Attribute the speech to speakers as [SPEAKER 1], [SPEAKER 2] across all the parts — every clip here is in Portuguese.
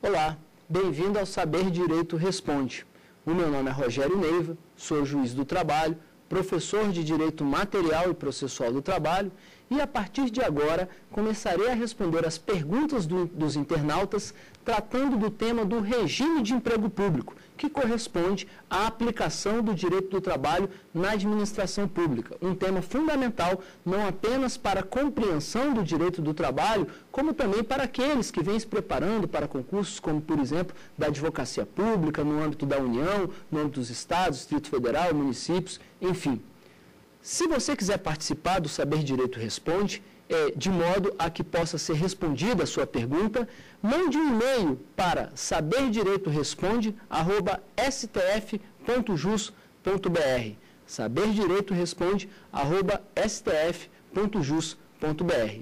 [SPEAKER 1] Olá, bem-vindo ao Saber Direito Responde. O meu nome é Rogério Neiva, sou juiz do trabalho, professor de Direito Material e Processual do Trabalho e, a partir de agora, começarei a responder as perguntas dos internautas tratando do tema do regime de emprego público, que corresponde à aplicação do direito do trabalho na administração pública, um tema fundamental não apenas para a compreensão do direito do trabalho, como também para aqueles que vêm se preparando para concursos como, por exemplo, da advocacia pública, no âmbito da União, no âmbito dos estados, Distrito Federal, municípios, enfim. Se você quiser participar do Saber Direito Responde, de modo a que possa ser respondida a sua pergunta, mande um e-mail para saberdireitoresponde@stf.jus.br, saberdireitoresponde@stf.jus.br.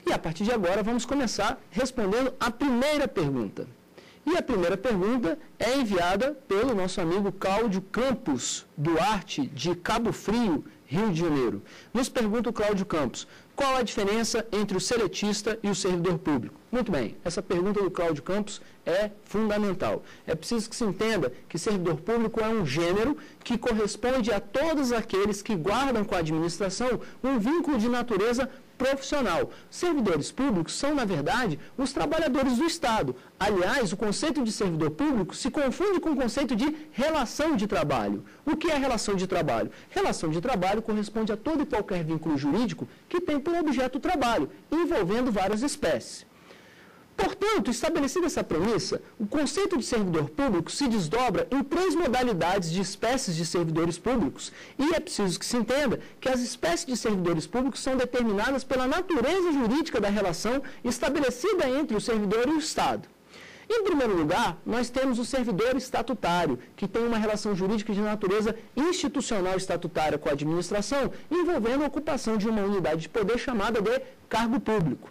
[SPEAKER 1] E a partir de agora vamos começar respondendo a primeira pergunta. E a primeira pergunta é enviada pelo nosso amigo Cláudio Campos Duarte, de Cabo Frio, Rio de Janeiro. Nos pergunta o Cláudio Campos, qual a diferença entre o seletista e o servidor público? Muito bem, essa pergunta do Cláudio Campos é fundamental. É preciso que se entenda que servidor público é um gênero que corresponde a todos aqueles que guardam com a administração um vínculo de natureza profissional. Servidores públicos são, na verdade, os trabalhadores do Estado. Aliás, o conceito de servidor público se confunde com o conceito de relação de trabalho. O que é relação de trabalho? Relação de trabalho corresponde a todo e qualquer vínculo jurídico que tem por objeto o trabalho, envolvendo várias espécies. Portanto, estabelecida essa premissa, o conceito de servidor público se desdobra em três modalidades de espécies de servidores públicos e é preciso que se entenda que as espécies de servidores públicos são determinadas pela natureza jurídica da relação estabelecida entre o servidor e o Estado. Em primeiro lugar, nós temos o servidor estatutário, que tem uma relação jurídica de natureza institucional estatutária com a administração, envolvendo a ocupação de uma unidade de poder chamada de cargo público.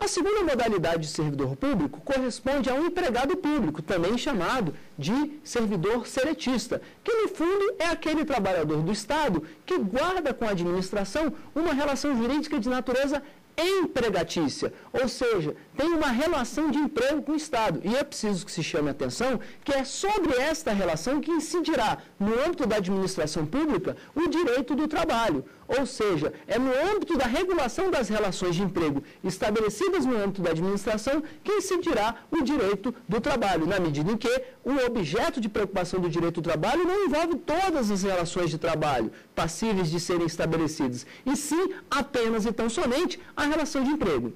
[SPEAKER 1] A segunda modalidade de servidor público corresponde a um empregado público, também chamado de servidor seletista, que no fundo é aquele trabalhador do Estado que guarda com a administração uma relação jurídica de natureza empregatícia, ou seja, tem uma relação de emprego com o Estado. E é preciso que se chame a atenção que é sobre esta relação que incidirá, no âmbito da administração pública, o direito do trabalho. Ou seja, é no âmbito da regulação das relações de emprego estabelecidas no âmbito da administração que incidirá o direito do trabalho, na medida em que o objeto de preocupação do direito do trabalho não envolve todas as relações de trabalho passíveis de serem estabelecidas, e sim apenas e tão somente a relação de emprego.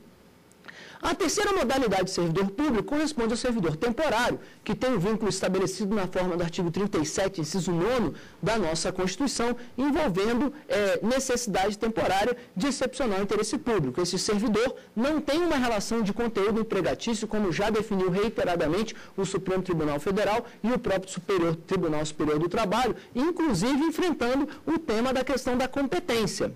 [SPEAKER 1] A terceira modalidade de servidor público corresponde ao servidor temporário, que tem um vínculo estabelecido na forma do artigo 37, inciso 9 da nossa Constituição, envolvendo necessidade temporária de excepcional interesse público. Esse servidor não tem uma relação de conteúdo empregatício, como já definiu reiteradamente o Supremo Tribunal Federal e o próprio Tribunal Superior do Trabalho, inclusive enfrentando o tema da questão da competência.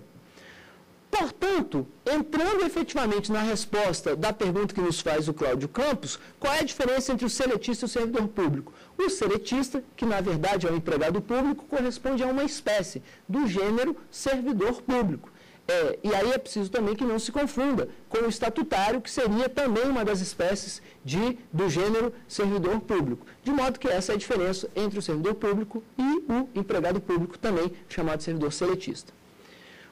[SPEAKER 1] Portanto, entrando efetivamente na resposta da pergunta que nos faz o Cláudio Campos, qual é a diferença entre o seletista e o servidor público? O seletista, que na verdade é um empregado público, corresponde a uma espécie do gênero servidor público. E aí é preciso também que não se confunda com o estatutário, que seria também uma das espécies do gênero servidor público. De modo que essa é a diferença entre o servidor público e o empregado público, também chamado servidor seletista.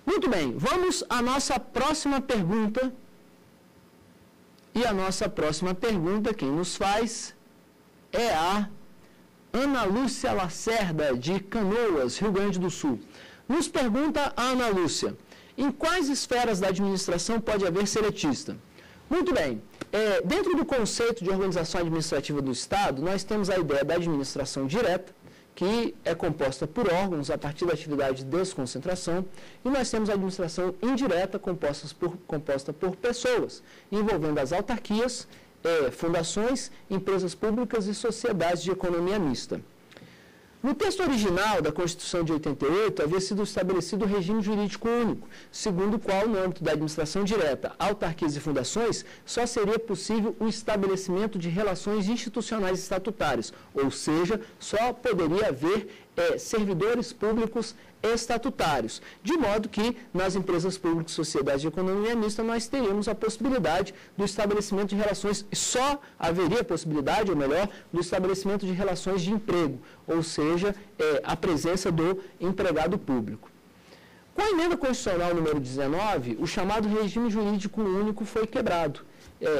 [SPEAKER 1] Muito bem, vamos à nossa próxima pergunta. E a nossa próxima pergunta, quem nos faz é a Ana Lúcia Lacerda, de Canoas, Rio Grande do Sul. Nos pergunta a Ana Lúcia, em quais esferas da administração pode haver seletista? Muito bem, dentro do conceito de organização administrativa do Estado, nós temos a ideia da administração direta, que é composta por órgãos a partir da atividade de desconcentração, e nós temos a administração indireta composta por pessoas, envolvendo as autarquias, fundações, empresas públicas e sociedades de economia mista. No texto original da Constituição de 88, havia sido estabelecido o regime jurídico único, segundo o qual, no âmbito da administração direta, autarquias e fundações, só seria possível o estabelecimento de relações institucionais estatutárias, ou seja, só poderia haver servidores públicos estatutários, de modo que nas empresas públicas e sociedades de economia mista nós teríamos a possibilidade do estabelecimento de relações, só haveria a possibilidade, ou melhor, do estabelecimento de relações de emprego, ou seja, a presença do empregado público. Com a emenda constitucional número 19, o chamado regime jurídico único foi quebrado,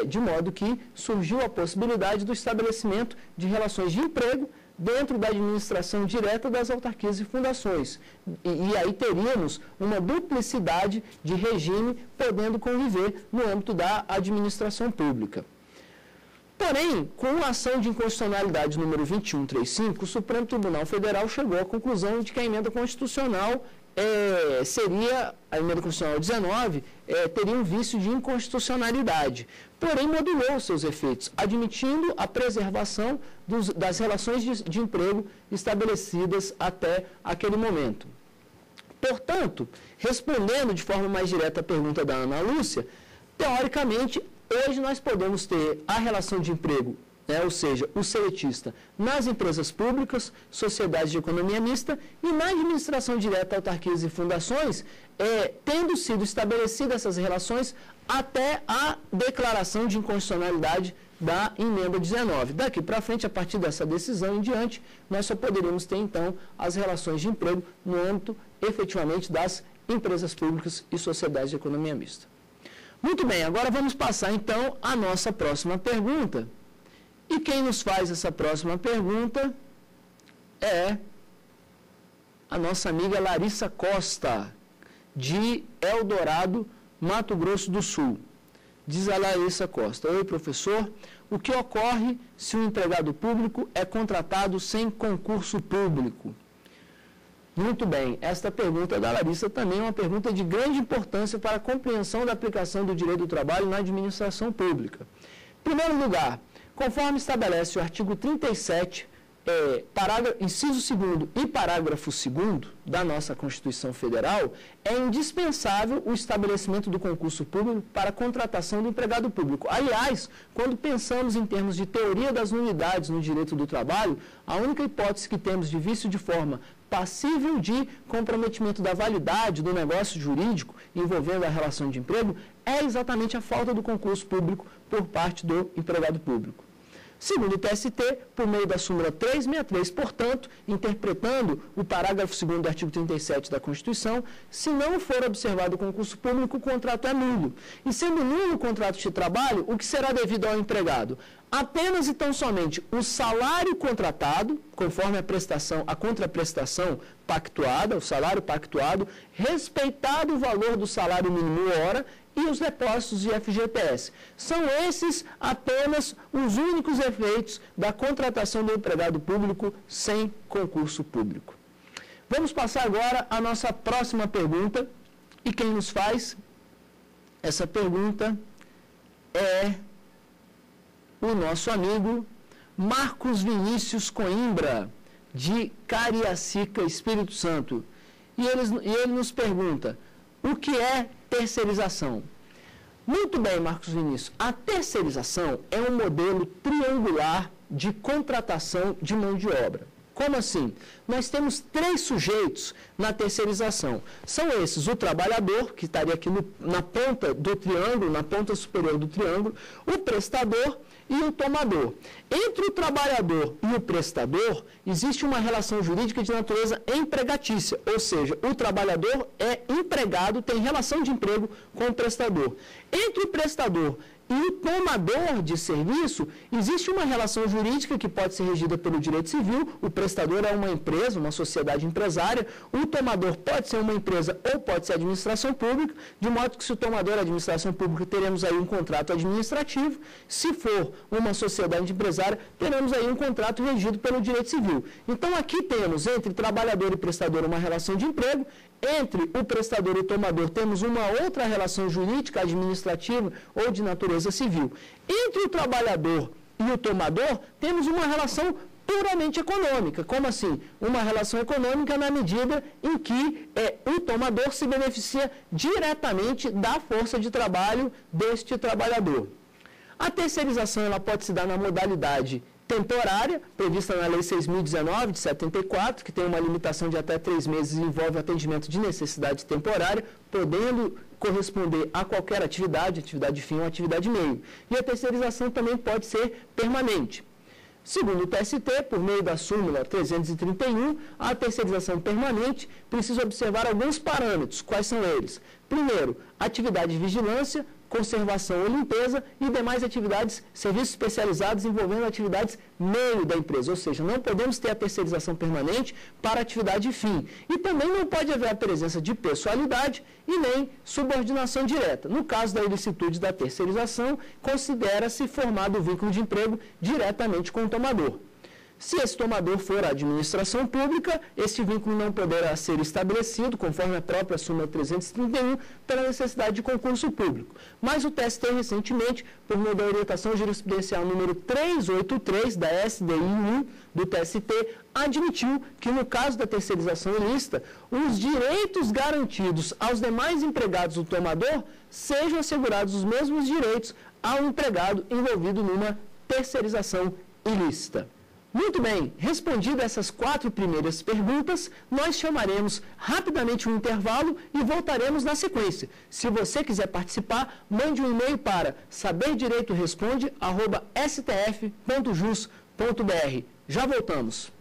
[SPEAKER 1] de modo que surgiu a possibilidade do estabelecimento de relações de emprego dentro da administração direta das autarquias e fundações. E aí teríamos uma duplicidade de regime podendo conviver no âmbito da administração pública. Porém, com a ação de inconstitucionalidade número 2135, o Supremo Tribunal Federal chegou à conclusão de que a emenda constitucional a emenda constitucional 19 teria um vício de inconstitucionalidade, porém modulou os seus efeitos, admitindo a preservação das relações de emprego estabelecidas até aquele momento. Portanto, respondendo de forma mais direta à pergunta da Ana Lúcia, teoricamente, hoje nós podemos ter a relação de emprego, ou seja, o seletista, nas empresas públicas, sociedades de economia mista e na administração direta, autarquias e fundações, tendo sido estabelecidas essas relações até a declaração de inconstitucionalidade da emenda 19. Daqui para frente, a partir dessa decisão em diante, nós só poderíamos ter, então, as relações de emprego no âmbito, efetivamente, das empresas públicas e sociedades de economia mista. Muito bem, agora vamos passar, então, à nossa próxima pergunta. E quem nos faz essa próxima pergunta é a nossa amiga Larissa Costa, de Eldorado, Mato Grosso do Sul. Diz a Larissa Costa: oi, professor, o que ocorre se um empregado público é contratado sem concurso público? Muito bem, esta pergunta da Larissa também é uma pergunta de grande importância para a compreensão da aplicação do direito do trabalho na administração pública. Em primeiro lugar, conforme estabelece o artigo 37, inciso 2º e parágrafo 2º da nossa Constituição Federal, é indispensável o estabelecimento do concurso público para a contratação do empregado público. Aliás, quando pensamos em termos de teoria das nulidades no direito do trabalho, a única hipótese que temos de vício de forma passível de comprometimento da validade do negócio jurídico envolvendo a relação de emprego é exatamente a falta do concurso público por parte do empregado público. Segundo o TST, por meio da súmula 363, portanto, interpretando o parágrafo 2º do artigo 37 da Constituição, se não for observado o concurso público, o contrato é nulo. E sendo nulo o contrato de trabalho, o que será devido ao empregado? Apenas e tão somente o salário contratado, conforme a contraprestação pactuada, o salário pactuado, respeitado o valor do salário mínimo hora e os depósitos de FGTS. São esses apenas os únicos efeitos da contratação do empregado público sem concurso público. Vamos passar agora à nossa próxima pergunta, e quem nos faz essa pergunta é o nosso amigo Marcos Vinícius Coimbra, de Cariacica, Espírito Santo. E ele nos pergunta: o que é terceirização? Muito bem, Marcos Vinícius. A terceirização é um modelo triangular de contratação de mão de obra. Como assim? Nós temos 3 sujeitos na terceirização. São esses: o trabalhador, que estaria aqui na ponta do triângulo, na ponta superior do triângulo, o prestador e o tomador. Entre o trabalhador e o prestador, existe uma relação jurídica de natureza empregatícia, ou seja, o trabalhador é empregado, tem relação de emprego com o prestador. Entre o prestador e o tomador de serviço, existe uma relação jurídica que pode ser regida pelo direito civil. O prestador é uma empresa, uma sociedade empresária, o tomador pode ser uma empresa ou pode ser administração pública, de modo que se o tomador é administração pública, teremos aí um contrato administrativo. Se for uma sociedade empresária, teremos aí um contrato regido pelo direito civil. Então, aqui temos entre trabalhador e prestador uma relação de emprego. Entre o prestador e o tomador temos uma outra relação jurídica, administrativa ou de natureza civil. Entre o trabalhador e o tomador temos uma relação puramente econômica. Como assim? Uma relação econômica na medida em que o tomador se beneficia diretamente da força de trabalho deste trabalhador. A terceirização ela pode se dar na modalidade temporária, prevista na Lei 6.019, de 74, que tem uma limitação de até 3 meses e envolve atendimento de necessidade temporária, podendo corresponder a qualquer atividade fim ou atividade meio. E a terceirização também pode ser permanente. Segundo o TST, por meio da súmula 331, a terceirização permanente precisa observar alguns parâmetros. Quais são eles? Primeiro, atividade de vigilância, conservação ou limpeza e demais atividades, serviços especializados envolvendo atividades meio da empresa, ou seja, não podemos ter a terceirização permanente para atividade fim. E também não pode haver a presença de pessoalidade e nem subordinação direta. No caso da ilicitude da terceirização, considera-se formado o vínculo de emprego diretamente com o tomador. Se esse tomador for a administração pública, esse vínculo não poderá ser estabelecido, conforme a própria súmula 331, pela necessidade de concurso público. Mas o TST, recentemente, por meio da orientação jurisprudencial número 383 da SDI 1 do TST, admitiu que, no caso da terceirização ilícita, os direitos garantidos aos demais empregados do tomador sejam assegurados os mesmos direitos ao empregado envolvido numa terceirização ilícita. Muito bem, respondidas essas 4 primeiras perguntas, nós chamaremos rapidamente um intervalo e voltaremos na sequência. Se você quiser participar, mande um e-mail para saberdireitoresponde@stf.jus.br. Já voltamos.